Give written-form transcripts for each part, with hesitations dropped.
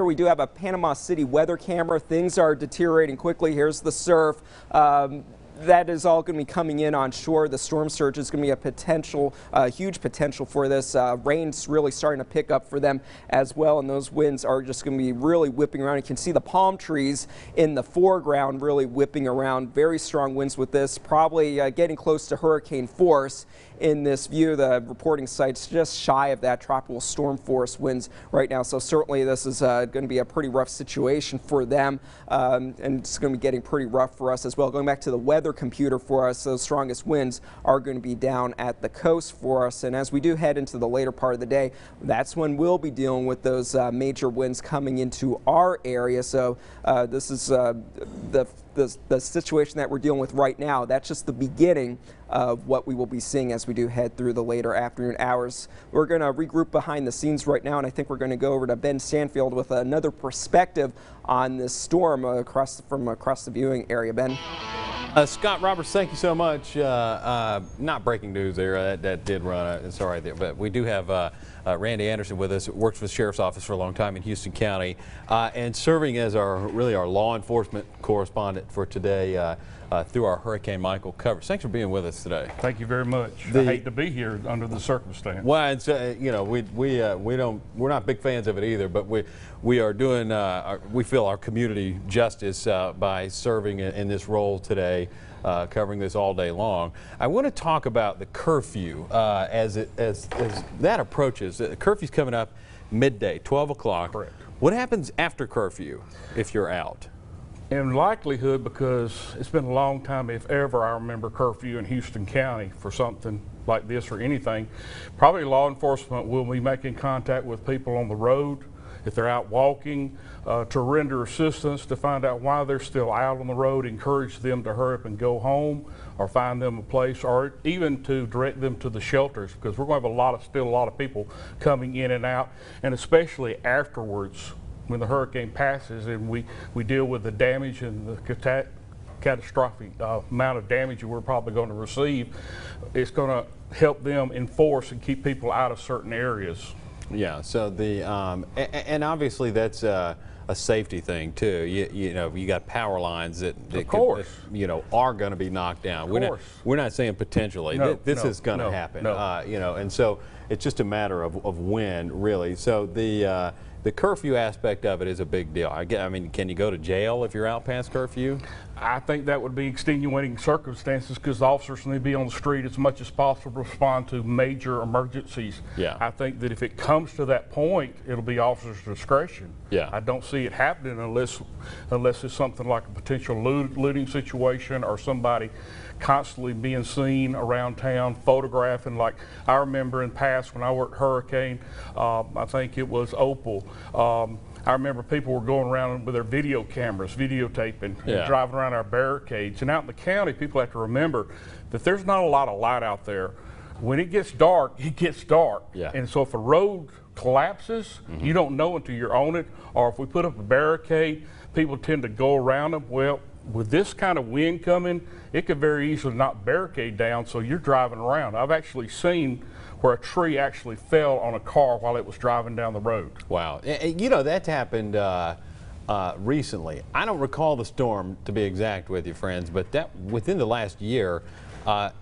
We do have a Panama City weather camera. Things are deteriorating quickly. Here's the surf. That is all going to be coming in on shore. The storm surge is going to be a potential, huge potential for this. Rain's really starting to pick up for them as well, and those winds are just going to be really whipping around. You can see the palm trees in the foreground really whipping around. Very strong winds with this, probably getting close to hurricane force in this view. The reporting site's just shy of that tropical storm force winds right now, so certainly this is going to be a pretty rough situation for them, and it's going to be getting pretty rough for us as well. Going back to the weather computer for us, those strongest winds are going to be down at the coast for us, and as we do head into the later part of the day, that's when we'll be dealing with those major winds coming into our area. So this is the situation that we're dealing with right now. That's just the beginning of what we will be seeing as we do head through the later afternoon hours. We're going to regroup behind the scenes right now, and I think we're going to go over to Ben Stanfield with another perspective on this storm from across the viewing area. Ben. Scott Roberts, thank you so much. Not breaking news there, that did run, it's all right there, but we do have Randy Anderson with us, works for the Sheriff's Office for a long time in Houston County, and serving as our law enforcement correspondent for today through our Hurricane Michael coverage. Thanks for being with us today. Thank you very much. I hate to be here under the circumstance. Well, it's, you know, we're not big fans of it either, but we are doing, we feel our community justice by serving in this role today, covering this all day long. I want to talk about the curfew as that approaches. The curfew's coming up midday, 12 o'clock. Correct. What happens after curfew if you're out? In likelihood, because it's been a long time, if ever I remember curfew in Houston County for something like this or anything, probably law enforcement will be making contact with people on the road if they're out walking to render assistance, to find out why they're still out on the road, encourage them to hurry up and go home or find them a place, or even to direct them to the shelters, because we're going to have still a lot of people coming in and out, and especially afterwards when the hurricane passes and we deal with the damage and the catastrophic amount of damage that we're probably going to receive. It's going to help them enforce and keep people out of certain areas. Yeah, so and obviously that's a safety thing too. You know, you got power lines that could, you know, are going to be knocked down. We're not saying potentially. No, this is going to happen. No. You know, and so it's just a matter of when, really. So the curfew aspect of it is a big deal. I mean, can you go to jail if you're out past curfew? I think that would be extenuating circumstances, because officers need to be on the street as much as possible to respond to major emergencies. Yeah. I think that if it comes to that point, it'll be officers' discretion. Yeah. I don't see it happening unless it's something like a potential looting situation, or somebody constantly being seen around town photographing. Like I remember in past when I worked Hurricane, I think it was Opal. I remember people were going around with their video cameras, videotaping, and driving around our barricades. And out in the county, people have to remember that there's not a lot of light out there. When it gets dark, it gets dark. Yeah. And so if a road collapses, you don't know until you're on it. Or if we put up a barricade, people tend to go around them. Well, with this kind of wind coming, it could very easily knock the barricade down, so you're driving around. I've actually seen where a tree actually fell on a car while it was driving down the road. Wow. You know, that's happened recently. I don't recall the storm, to be exact with you, friends, but that within the last year,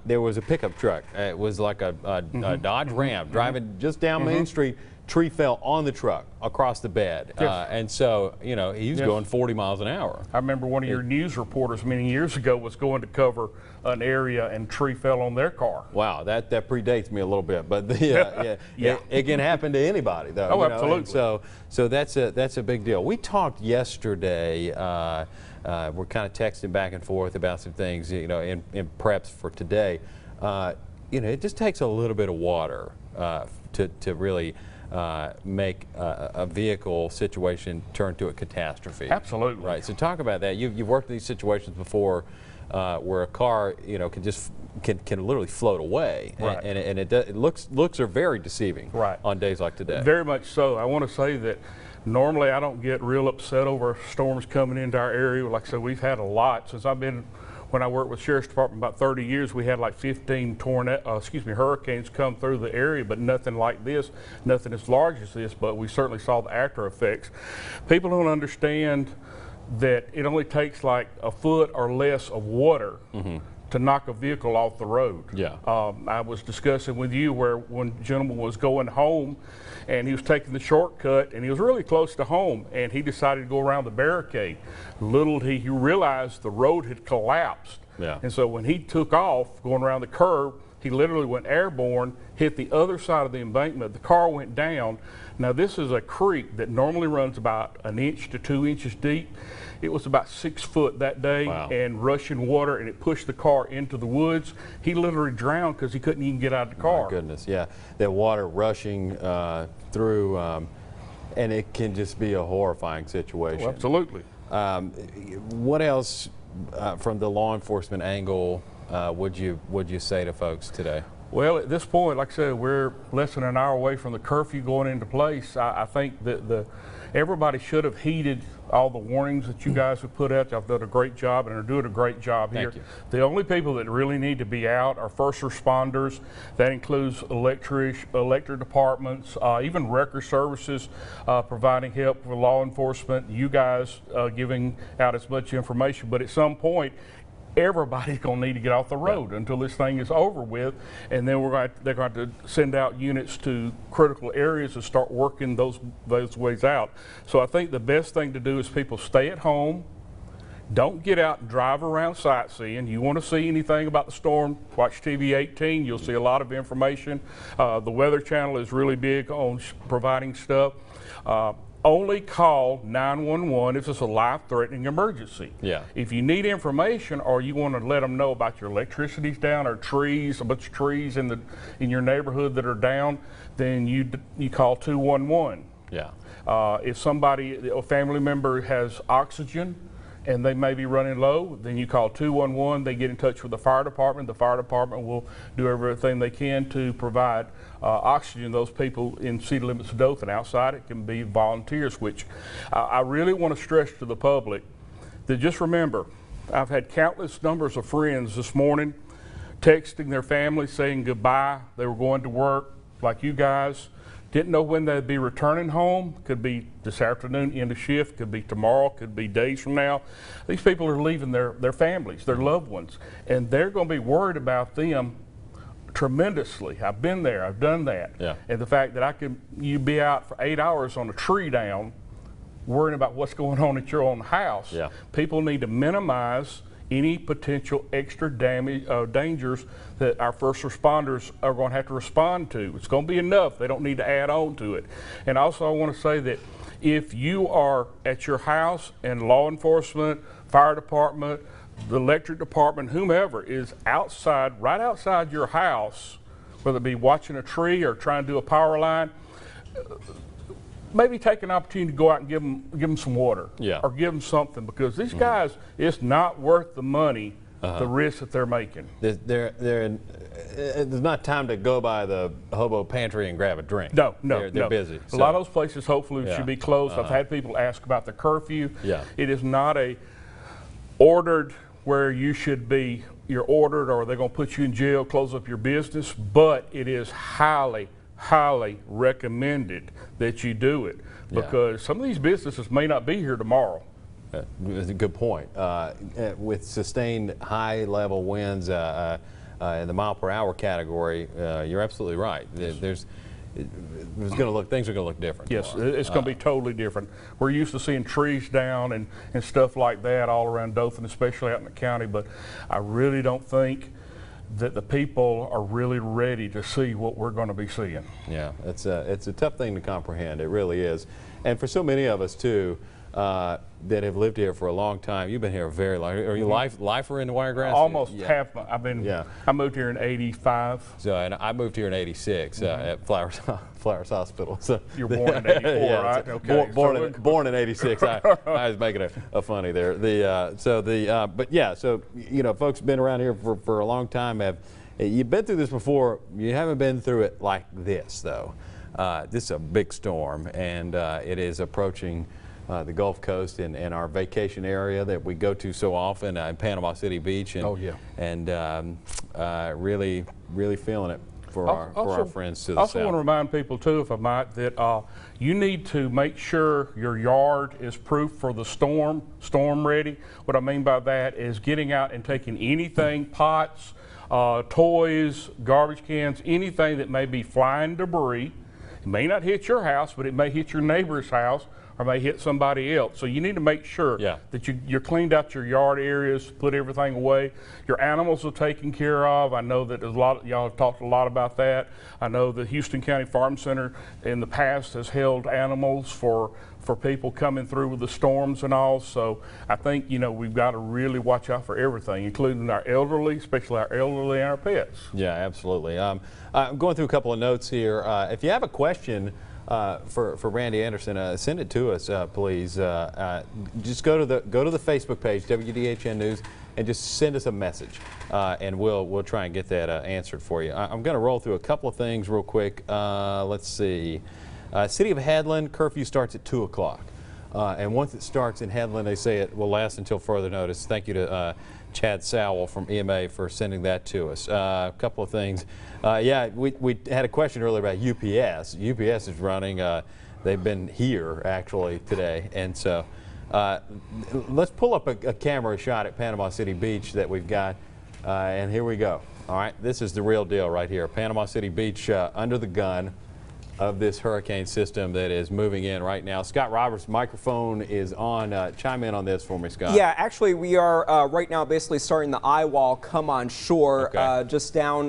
there was a pickup truck. It was like a Dodge Ram driving just down Main Street. Tree fell on the truck across the bed, and so, you know, he was going 40 miles an hour. I remember one of your news reporters many years ago was going to cover an area and tree fell on their car. Wow, that predates me a little bit, but it can happen to anybody, though. Oh, absolutely. So that's a big deal. We talked yesterday. We're kind of texting back and forth about some things, you know, in preps for today. You know, it just takes a little bit of water to really make a vehicle situation turn to a catastrophe. Absolutely. Right. So talk about that. You've worked in these situations before where a car, you know, can literally float away, right. and it looks are very deceiving. Right. On days like today. Very much so. I want to say that normally I don't get real upset over storms coming into our area. Like I said, we've had a lot since I've been when I worked with Sheriff's Department about 30 years, we had like 15 hurricanes come through the area, but nothing like this, nothing as large as this, but we certainly saw the after effects. People don't understand that it only takes like a foot or less of water to knock a vehicle off the road. Yeah. I was discussing with you where one gentleman was going home and he was taking the shortcut and he was really close to home and he decided to go around the barricade. Little did he realized the road had collapsed. Yeah. And so when he took off going around the curve, he literally went airborne, hit the other side of the embankment. The car went down. Now this is a creek that normally runs about 1 inch to 2 inches deep. It was about 6 foot that day. Wow. And rushing water, and it pushed the car into the woods. He literally drowned because he couldn't even get out of the car. My goodness, yeah. That water rushing through, and it can just be a horrifying situation. Oh, absolutely. What else from the law enforcement angle would you say to folks today? Well, at this point, like I said, we're less than an hour away from the curfew going into place. I think that everybody should have heeded all the warnings that you guys have put out. Y'all have done a great job and are doing a great job here. Thank you. The only people that really need to be out are first responders. That includes electric departments, even record services providing help for law enforcement. You guys giving out as much information, but at some point, everybody's going to need to get off the road until this thing is over with, and then they're going to send out units to critical areas and start working those ways out. So I think the best thing to do is people stay at home. Don't get out and drive around sightseeing. You want to see anything about the storm, watch TV 18. You'll see a lot of information. The Weather Channel is really big on providing stuff. Only call 911 if it's a life-threatening emergency. Yeah. If you need information or you want to let them know about your electricity's down or trees, a bunch of trees in your neighborhood that are down, then you call 211. Yeah. If a family member has oxygen and they may be running low, then you call 211. They get in touch with the fire department. The fire department will do everything they can to provide oxygen to those people in city limits of Dothan. Outside, it can be volunteers, which I really want to stress to the public that just remember, I've had countless numbers of friends this morning texting their families saying goodbye. They were going to work like you guys. Didn't know when they'd be returning home. Could be this afternoon, end of shift, could be tomorrow, could be days from now. These people are leaving their families, their loved ones, and they're going to be worried about them tremendously. I've been there, I've done that. Yeah. And the fact that you'd be out for 8 hours on a tree down, worrying about what's going on at your own house. Yeah. People need to minimize any potential extra dangers that our first responders are going to have to respond to. It's going to be enough. They don't need to add on to it. And also I want to say that if you are at your house and law enforcement, fire department, the electric department, whomever is outside, right outside your house, whether it be watching a tree or trying to do a power line, maybe take an opportunity to go out and give them some water, or give them something, because these guys, it's not worth the money, the risk that they're making. There's not time to go by the hobo pantry and grab a drink. No, they're busy. A lot of those places hopefully should be closed. I've had people ask about the curfew. Yeah. It is not a ordered where you're ordered or they're going to put you in jail, close up your business, but it is highly recommended that you do it, because some of these businesses may not be here tomorrow. That's a good point. With sustained high level winds in the mile per hour category, you're absolutely right. Things are going to look different. Yes, it's going to be totally different. We're used to seeing trees down and stuff like that all around Dothan, especially out in the county, but I really don't think that the people are really ready to see what we're going to be seeing. Yeah, it's a tough thing to comprehend. It really is. And for so many of us, too, that have lived here for a long time. You've been here very long. Are you lifer in Wiregrass? Almost half. I moved here in '85. So, and I moved here in '86 at Flowers Hospital. So you were born in '84, right? Okay. Born in '86. I was making a funny there. But yeah. So folks been around here for a long time. You've been through this before. You haven't been through it like this, though. This is a big storm, and it is approaching. It's going to the Gulf Coast and our vacation area that we go to so often in Panama City Beach. And, Oh, yeah. And really feeling it for our friends to the I also south. want to remind people too, if I might, that you need to make sure your yard is proof for the storm ready. What I mean by that is getting out and taking anything, pots, toys, garbage cans, anything that may be flying debris. It may not hit your house, but it may hit your neighbor's house or may hit somebody else. So you need to make sure that you're cleaned out your yard areas, put everything away. Your animals are taken care of. I know that there's y'all have talked a lot about that. I know the Houston County Farm Center in the past has held animals for people coming through with the storms and all. So I think, we've got to really watch out for everything, including our elderly, especially our elderly and our pets. Yeah, absolutely. I'm going through a couple of notes here. If you have a question for Randy Anderson, send it to us, please. Just go to the Facebook page, WDHN News, and just send us a message, and we'll try and get that answered for you. I'm going to roll through a couple of things real quick. Let's see. City of Headland, curfew starts at 2 o'clock. And once it starts in Headland, they say it will last until further notice. Thank you to Chad Sowell from EMA for sending that to us. A couple of things. Yeah, we had a question earlier about UPS. UPS is running. They've been here, actually, today. And so let's pull up a camera shot at Panama City Beach that we've got. And here we go. All right, this is the real deal right here. Panama City Beach under the gun of this hurricane system that is moving in right now. Scott Roberts' microphone is on. Chime in on this for me, Scott. Yeah, actually, we are right now basically starting the eye wall come on shore, just down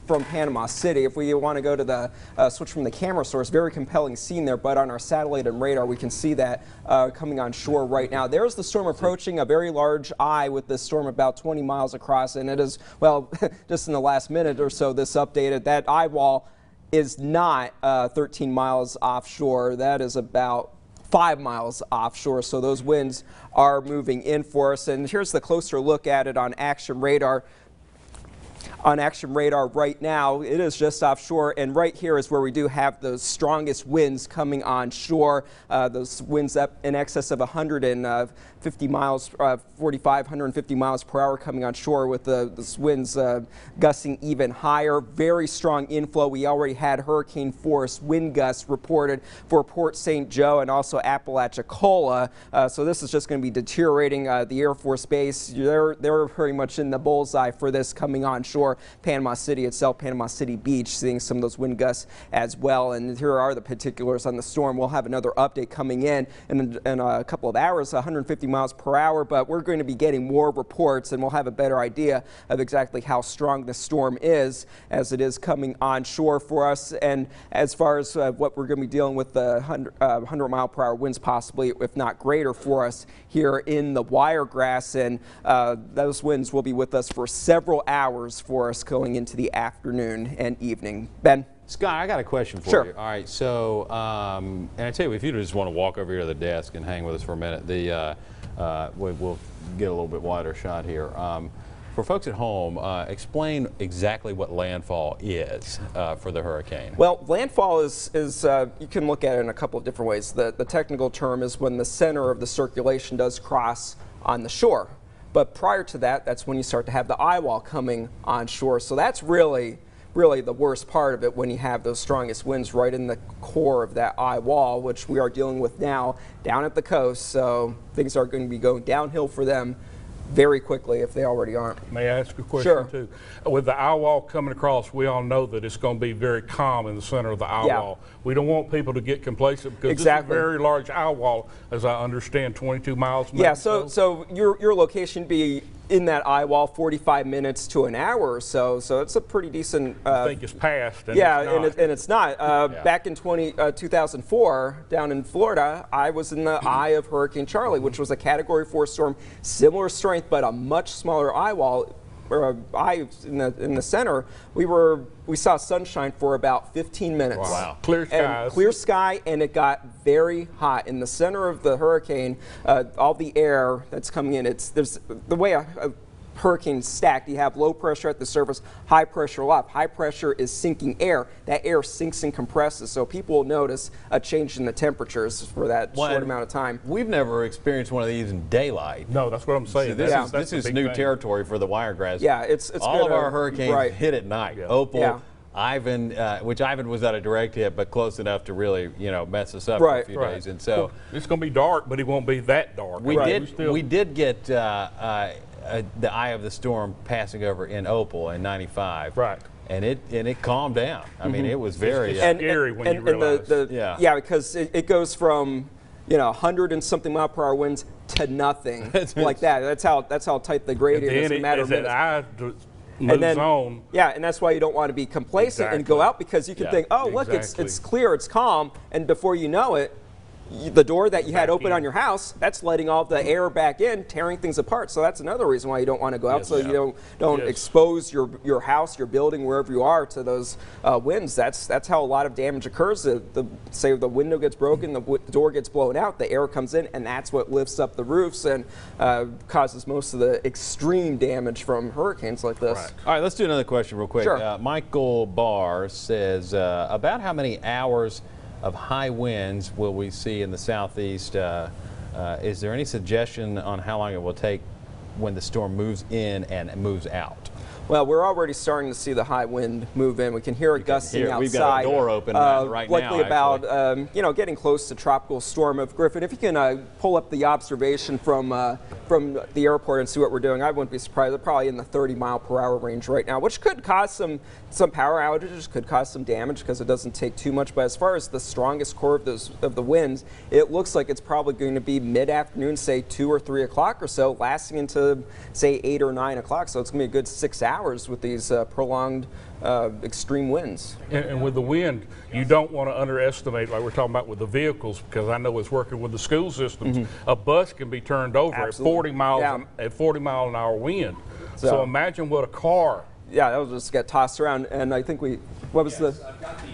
from Panama City. If we want to go to the switch from the camera source, very compelling scene there, but on our satellite and radar, we can see that coming on shore right now. There's the storm approaching, a very large eye with this storm about 20 miles across, and it is, well, just in the last minute or so, this updated, that eye wall is not 13 miles offshore. That is about 5 miles offshore. So those winds are moving in for us. And here's the closer look at it on Action Radar. On Action Radar right now, it is just offshore, and right here is where we do have those strongest winds coming on shore. Those winds up in excess of 150 miles, 45, 150 miles per hour coming on shore, with those winds gusting even higher. Very strong inflow. We already had hurricane force wind gusts reported for Port St. Joe and also Apalachicola. So this is just going to be deteriorating. The Air Force Base, they're very much in the bullseye for this coming on shore. Panama City itself, Panama City Beach, seeing some of those wind gusts as well. And here are the particulars on the storm. We'll have another update coming in a couple of hours, 150 miles per hour, but we're going to be getting more reports, and we'll have a better idea of exactly how strong the storm is as it is coming onshore for us. And as far as what we're going to be dealing with, the 100 mile per hour winds possibly, if not greater, for us here in the Wiregrass, and those winds will be with us for several hours for us going into the afternoon and evening. Ben? Scott, I got a question for you. All right, so, and I tell you, if you just want to walk over here to the desk and hang with us for a minute, we'll get a little bit wider shot here. For folks at home, explain exactly what landfall is for the hurricane. Well, landfall is you can look at it in a couple of different ways. The technical term is when the center of the circulation does cross on the shore. But prior to that, that's when you start to have the eye wall coming on shore. So that's really the worst part of it, when you have those strongest winds right in the core of that eye wall, which we are dealing with now down at the coast. So things are going to be going downhill for them very quickly if they already aren't. May I ask a question too? With the eye wall coming across, we all know that it's going to be very calm in the center of the eye wall. We don't want people to get complacent, because this is a very large eye wall, as I understand, 22 miles. Yeah, so your location be in that eye wall 45 minutes to an hour or so. So it's a pretty decent. I think it's past. And it's not. Back in 2004, down in Florida, I was in the eye of Hurricane Charlie, which was a Category 4 storm, similar strength, but a much smaller eye wall. Eye in the center. We saw sunshine for about 15 minutes. Wow. Clear skies. Clear sky, and it got very hot in the center of the hurricane. All the air that's coming in. There's the way hurricane stacked. You have low pressure at the surface, high pressure aloft. High pressure is sinking air. That air sinks and compresses, so people will notice a change in the temperatures for that short amount of time. We've never experienced one of these in daylight. No, that's what I'm saying. So this That's is the big new thing. territory for the Wiregrass. Yeah, it's all of gonna- our hurricanes right. hit at night. Yeah. Opal, Yeah. Ivan, which Ivan was not a direct hit, but close enough to really, mess us up Right. for a few Right. days. And so It's going to be dark, but it won't be that dark. we Right. did get the eye of the storm passing over in Opal in '95. Right. And it calmed down. I mean, it was very. It's scary when you realize. Yeah. Because it goes from 100 and something mile per hour winds to nothing like that. That's how tight the grade is. Then In a it, matter as of that minutes. eye And moves then, on. yeah, and that's why you don't want to be complacent and go Exactly. out, because you can Yeah, think, oh, look, exactly. it's clear, it's calm, and before you know it, the door that you had Back open in. on your house, that's letting all the air back in, tearing things apart. So that's another reason why you don't want to go out, Yes. so Yeah. you don't Yes. expose your house, your building, wherever you are, to those winds. That's how a lot of damage occurs. Say the window gets broken, the door gets blown out, the air comes in, and that's what lifts up the roofs and causes most of the extreme damage from hurricanes like this. Right. All right, let's do another question real quick. Sure. Michael Barr says, about how many hours of high winds will we see in the southeast? Is there any suggestion on how long it will take when the storm moves in and moves out? Well, we're already starting to see the high wind move in. We can hear it gusting outside. We've got a door open right now, likely about actually. getting close to tropical storm of Griffin. If you can pull up the observation from the airport and see what we're doing, I wouldn't be surprised. They're probably in the 30 mile per hour range right now, which could cause some power outages, could cause some damage because it doesn't take too much. But as far as the strongest core of the winds, it looks like it's probably going to be mid-afternoon, say 2 or 3 o'clock or so, lasting into say 8 or 9 o'clock. So it's going to be a good 6 hours with these prolonged extreme winds. And with the wind, you don't want to underestimate, like we're talking about with the vehicles, because I know it's working with the school systems. A bus can be turned over Absolutely. at 40 miles Yeah. at 40 mile an hour wind. So- So imagine what a car. Yeah, that will just get tossed around. And I think what was the? I've got the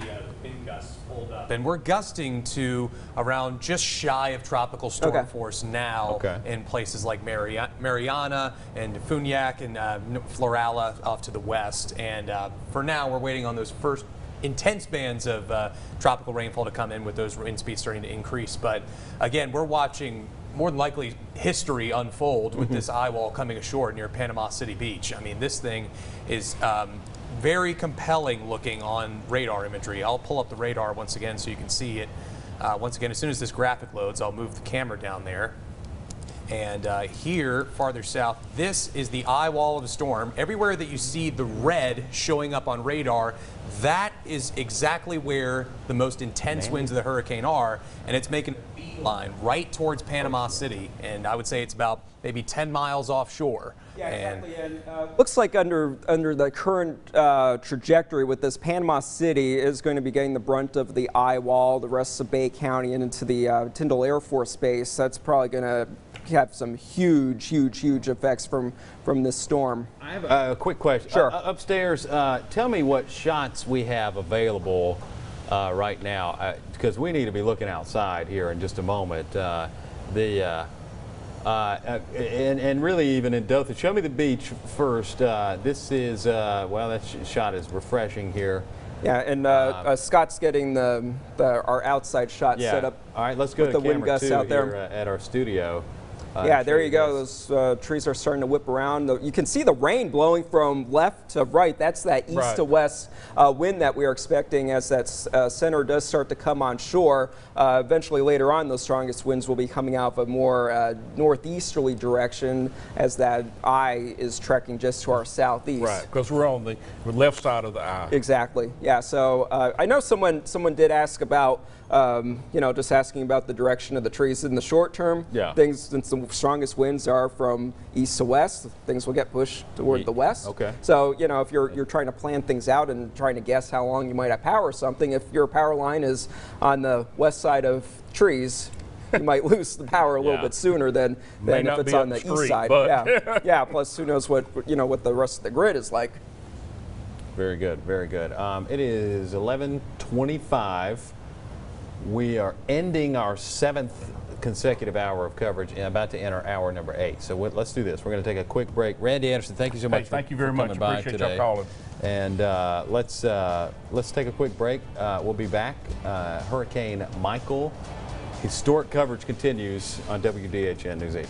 wind gusts pulled up. And we're gusting to around just shy of tropical storm Okay. force now Okay. in places like Mariana and Funyak and Florala off to the west. And for now, we're waiting on those first intense bands of tropical rainfall to come in with those wind speeds starting to increase. But again, we're watching more than likely history unfold with this eye wall coming ashore near Panama City Beach. I mean, this thing is very compelling looking on radar imagery. I'll pull up the radar once again so you can see it. Once again, as soon as this graphic loads, I'll move the camera down there. And here, farther south, this is the eye wall of the storm. Everywhere that you see the red showing up on radar, that is exactly where the most intense winds of the hurricane are, and it's making a beeline right towards Panama City. And I would say it's about maybe 10 miles offshore. Yeah, And exactly. And looks like under the current trajectory with this, Panama City is going to be getting the brunt of the eye wall, the rest of Bay County, and into the Tyndall Air Force Base. That's probably going to have some huge effects from this storm. I have a quick question. Sure. Upstairs, tell me what shots we have available right now, because we need to be looking outside here in just a moment. And really even in Dothan, show me the beach first. This is, well, that shot is refreshing here. Yeah, and Scott's getting our outside shot set up. All right, let's go with to the wind camera gusts 2 out there. here at our studio. Yeah, show there you go. this. Those trees are starting to whip around. You can see the rain blowing from left to right. That's that east Right. to west wind that we are expecting as that center does start to come on shore. Eventually, later on, those strongest winds will be coming out of a more northeasterly direction as that eye is trekking just to our southeast. Right, because we're on the left side of the eye. Exactly. Yeah. So I know someone did ask about, just asking about the direction of the trees in the short term. Yeah. Things, since the strongest winds are from east to west, things will get pushed toward the west. Okay. So if you're trying to plan things out and trying to guess how long you might have power or something, if your power line is on the west side of trees, you might lose the power a little Yeah. bit sooner than May if not it's be on up the the east street, side. but- Yeah. Yeah. Plus, who knows what the rest of the grid is like. Very good, very good. It is 11:25. We are ending our 7th consecutive hour of coverage and about to enter hour number 8. So let's do this. We're going to take a quick break. Randy Anderson, thank you so much Thank you for very much. coming by Appreciate today. y'all calling. And let's take a quick break. We'll be back. Hurricane Michael. Historic coverage continues on WDHN News 8.